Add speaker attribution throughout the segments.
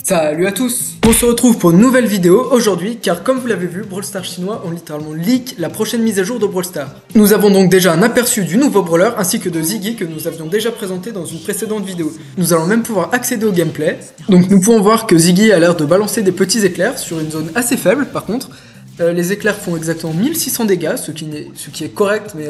Speaker 1: Salut à tous! On se retrouve pour une nouvelle vidéo aujourd'hui car comme vous l'avez vu, Brawl Stars chinois ont littéralement leak la prochaine mise à jour de Brawl Stars. Nous avons donc déjà un aperçu du nouveau brawler ainsi que de Ziggy que nous avions déjà présenté dans une précédente vidéo. Nous allons même pouvoir accéder au gameplay. Donc nous pouvons voir que Ziggy a l'air de balancer des petits éclairs sur une zone assez faible par contre. Les éclairs font exactement 1600 dégâts, ce qui est correct mais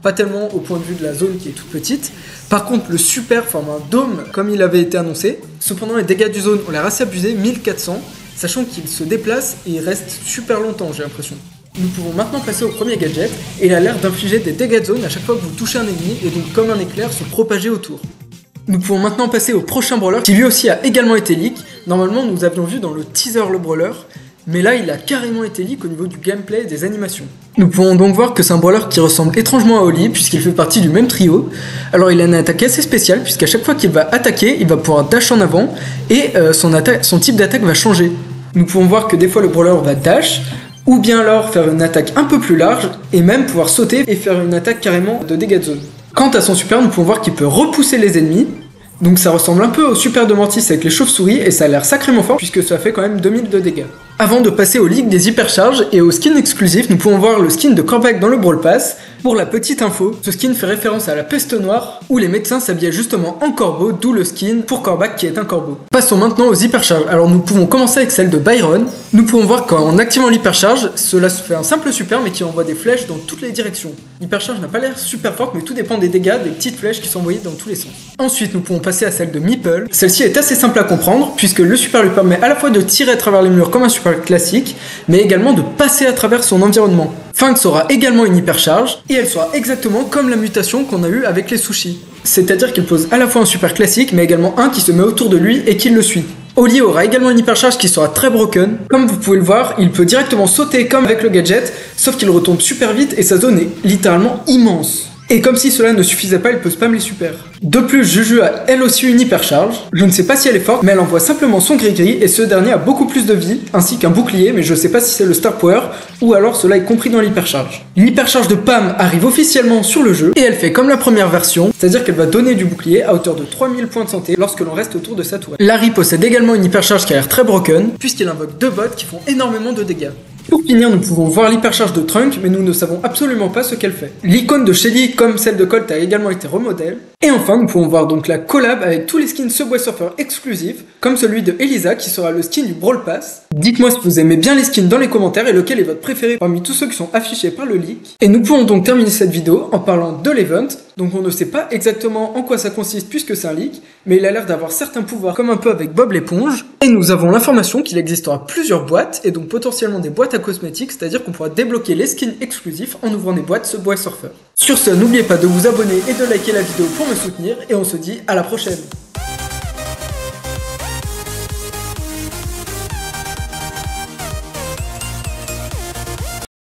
Speaker 1: pas tellement au point de vue de la zone qui est toute petite. Par contre, le super forme un dôme comme il avait été annoncé. Cependant, les dégâts du zone ont l'air assez abusés, 1400, sachant qu'il se déplace et il reste super longtemps, j'ai l'impression. Nous pouvons maintenant passer au premier gadget, et il a l'air d'infliger des dégâts de zone à chaque fois que vous touchez un ennemi, et donc comme un éclair se propager autour. Nous pouvons maintenant passer au prochain brawler, qui lui aussi a également été leak. Normalement, nous avions vu dans le teaser le brawler, mais là il a carrément été leak au niveau du gameplay et des animations. Nous pouvons donc voir que c'est un brawler qui ressemble étrangement à Oli puisqu'il fait partie du même trio. Alors il a une attaque assez spéciale puisqu'à chaque fois qu'il va attaquer, il va pouvoir dash en avant et son type d'attaque va changer. Nous pouvons voir que des fois le brawler va dash ou bien alors faire une attaque un peu plus large et même pouvoir sauter et faire une attaque carrément de dégâts de zone. Quant à son super, nous pouvons voir qu'il peut repousser les ennemis. Donc ça ressemble un peu au super de Mortis avec les chauves-souris et ça a l'air sacrément fort puisque ça fait quand même 2000 de dégâts. Avant de passer aux ligues des hypercharges et aux skins exclusifs, nous pouvons voir le skin de Corbac dans le Brawl Pass. Pour la petite info, ce skin fait référence à la peste noire où les médecins s'habillaient justement en corbeau, d'où le skin pour Corbac qui est un corbeau. Passons maintenant aux hypercharges. Alors nous pouvons commencer avec celle de Byron. Nous pouvons voir qu'en activant l'hypercharge, cela se fait un simple super mais qui envoie des flèches dans toutes les directions. L'hypercharge n'a pas l'air super forte mais tout dépend des dégâts des petites flèches qui sont envoyées dans tous les sens. Ensuite nous pouvons passer à celle de Meeple. Celle-ci est assez simple à comprendre puisque le super lui permet à la fois de tirer à travers les murs comme un super classique mais également de passer à travers son environnement. Fang sera également une hypercharge et elle sera exactement comme la mutation qu'on a eue avec les sushis. C'est-à-dire qu'il pose à la fois un super classique mais également un qui se met autour de lui et qui le suit. Oli aura également une hypercharge qui sera très broken. Comme vous pouvez le voir, il peut directement sauter comme avec le gadget, sauf qu'il retombe super vite et sa zone est littéralement immense. Et comme si cela ne suffisait pas, il peut spam les super. De plus, Juju a elle aussi une hypercharge. Je ne sais pas si elle est forte, mais elle envoie simplement son gris-gris et ce dernier a beaucoup plus de vie, ainsi qu'un bouclier, mais je sais pas si c'est le Star Power ou alors cela est compris dans l'hypercharge. L'hypercharge de Pam arrive officiellement sur le jeu et elle fait comme la première version, c'est-à-dire qu'elle va donner du bouclier à hauteur de 3000 points de santé lorsque l'on reste autour de sa tourelle. Larry possède également une hypercharge qui a l'air très broken, puisqu'il invoque deux bots qui font énormément de dégâts. Pour finir, nous pouvons voir l'hypercharge de Trunk, mais nous ne savons absolument pas ce qu'elle fait. L'icône de Shelly, comme celle de Colt, a également été remodel. Et enfin, nous pouvons voir donc la collab avec tous les skins Subway Surfer exclusifs, comme celui de Elisa qui sera le skin du Brawl Pass. Dites-moi si vous aimez bien les skins dans les commentaires et lequel est votre préféré parmi tous ceux qui sont affichés par le leak. Et nous pouvons donc terminer cette vidéo en parlant de l'event. Donc on ne sait pas exactement en quoi ça consiste puisque c'est un leak, mais il a l'air d'avoir certains pouvoirs comme un peu avec Bob l'éponge. Et nous avons l'information qu'il existera plusieurs boîtes et donc potentiellement des boîtes à cosmétiques, c'est-à-dire qu'on pourra débloquer les skins exclusifs en ouvrant des boîtes Subway Surfer. Sur ce, n'oubliez pas de vous abonner et de liker la vidéo pour me soutenir et on se dit à la prochaine.